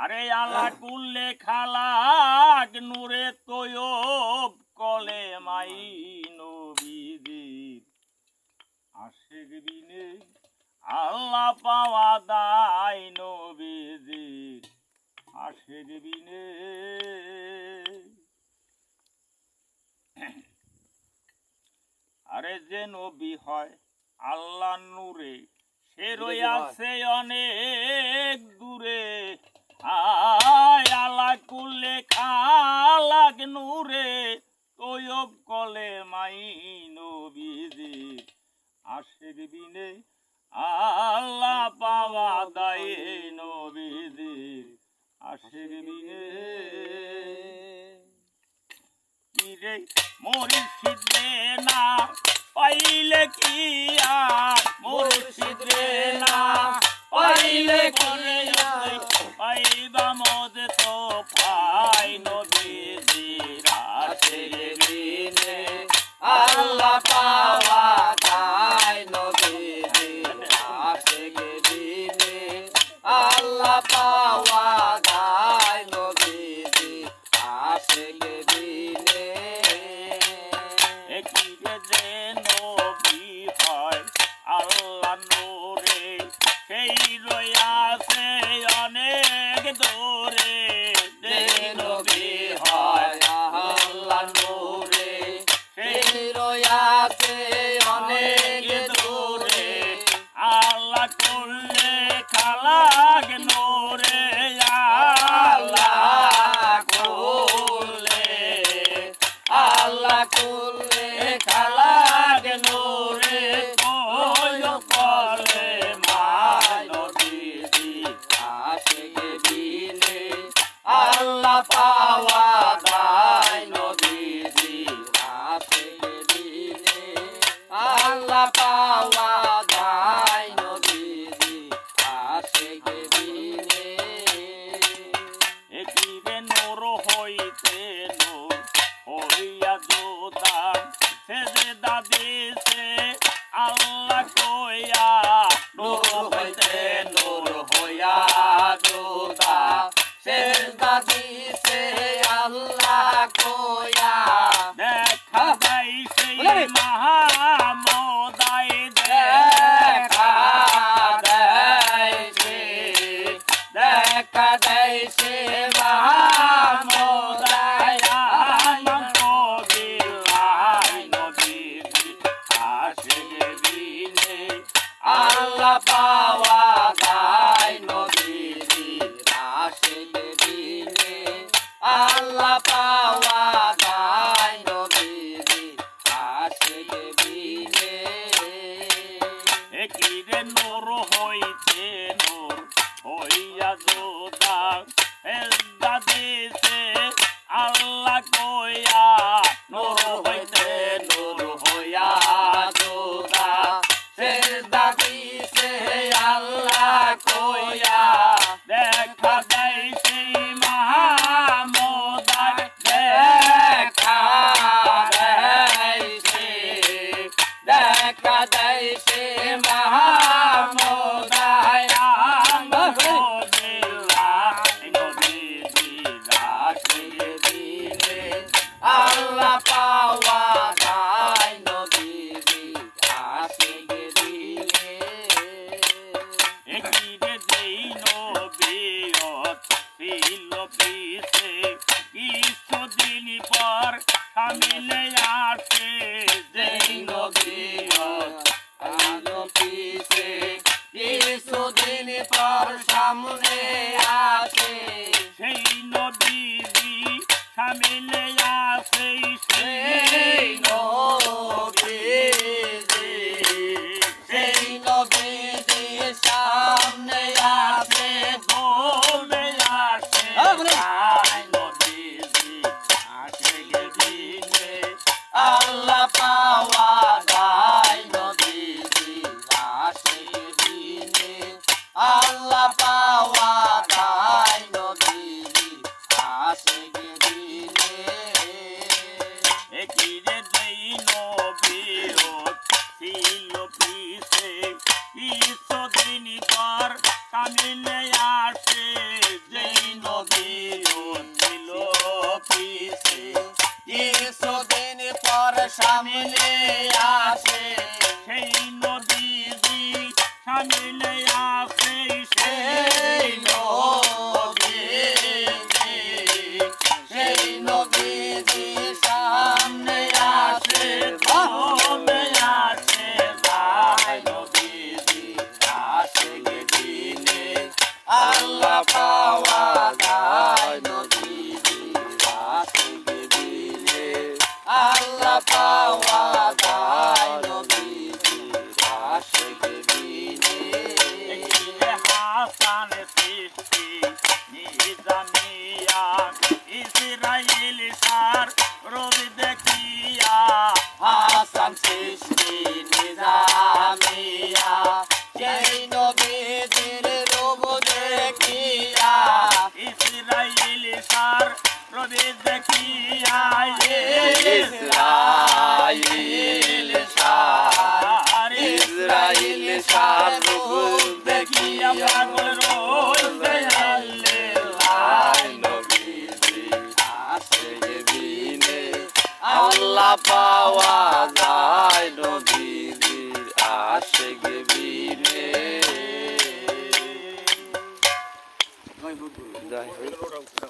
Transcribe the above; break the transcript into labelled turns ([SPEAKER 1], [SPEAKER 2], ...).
[SPEAKER 1] আরে আল্লাহ কুল্লে খালাক নূরে তৈয়ব কলে মাই নবীজির আশিক বিনে আল্লাহ পাওয়া দায় নবীজির আশিক বিনে। আরে যে নবী হয় আল্লাহ নূরে সে রইয়াছে অনেক দূরে। আল্লাহ কুল্লে খালাক নূরে তৈয়ব কলে মাই নবীজির আশিক বিনে আল্লাহ পাওয়া দায় নবীজির আশিক বিনে। কিরে মুর্শিদ রে না পাইলে কি আর মুর্শিদ রে না পাইলে করে পাইবা মদ তো পাই নবীজির আশিক বিনে
[SPEAKER 2] আল্লাহ পাওয়া দায় নবীজির আশিক বিনে আল্লাহ পাওয়া দায় নবীজির আশিক বিনে।
[SPEAKER 1] কিরে যে নবী হয় আল্লাহ নূরে সেই রইয়াছে অনেক দূরে।
[SPEAKER 2] যে নবী হয় আল্লাহ নূরে সেই রইয়াছে অনেক দূরে।
[SPEAKER 1] আল্লাহ করলে খালাক নূরে
[SPEAKER 2] আল্লাহ করলে আল্লাহ করলে খালাক নূরে
[SPEAKER 1] তৈয়ব কলে মাই
[SPEAKER 2] নবীজির আশিক বিনে আল্লাহ পাওয়া দায় নবীজির আশিক বিনে আল্লাহ পাওয়া দায় নবীজির আশিক বিনে।
[SPEAKER 1] কিরে নূর হইতে নূর হইয়া জোদা সেজদা দিছে আল্লাহ কইয়া
[SPEAKER 2] নূর হইতে নূর হইয়া জোদা সেজদা দিছে আল্লাহ কইয়া।
[SPEAKER 1] দেখা যাই সেই মহামোদায়
[SPEAKER 2] দেখা দেয় সে দেখা দেয় সে মহামোদায় আল্লাহ পাওয়া দায় নবীজির আশিক বিনে আল্লাহ পাওয়া দায় নবীজির আশিক বিনে।
[SPEAKER 1] কিরে নূর হইতে নূর হইয়া জোদা সেজদা দিছে আল্লাহ কইয়া
[SPEAKER 2] নূর হইতে নূর হইয়া জোদা সেজদা দিছে আল্লাহ কইয়া।
[SPEAKER 1] দেখা দেয় সেই মহামোদায়
[SPEAKER 2] দেখা দেয় সে দেখা দেয় সে মহামোদায় আশিক বিনে আল্লাহ পাওয়া দায় নবীজির আশিক বিনে।
[SPEAKER 1] কিরে যেই নবীয়ত ছিল পিছে কিছুদিন পর সামিলে আসে।
[SPEAKER 2] যেই নবীয়ত আলো পিছে কিছুদিন পর সামনে আসে।
[SPEAKER 1] সেই নবীজি সামিলে আসে
[SPEAKER 2] সেই নবীজি সেই নবীজি সামনে আসে
[SPEAKER 1] দৌড়ে আসে
[SPEAKER 2] আয় নবীজি আশিক বিনে আল্লাহ পাওয়া দায় নবীজির আশিক বিনে আল্লাহ পাওয়া দায় নবীজির আশিক বিনে।
[SPEAKER 1] জামিনে আছে
[SPEAKER 2] সেই নবীজি, সেই নবীজি সামনে আসে,
[SPEAKER 1] কমে আছে
[SPEAKER 2] ভাই নবীজি আশিক দিনে আল্লাহ পাওয়া যায়, নবীজি আশিক দিনে আল্লাহ পাওয়া যায়, নবীজি আশিক দিনে।
[SPEAKER 1] হাসান সৃষ্টি নিজামিয়া ইসরাইল সার রবি দেখিয়া
[SPEAKER 2] হাসান সৃষ্টি নিজামিয়া সেই নবীজির রূপ দেখিয়া,
[SPEAKER 1] ইসরাইল সার রবি দেখিয়া
[SPEAKER 2] ইসরাইল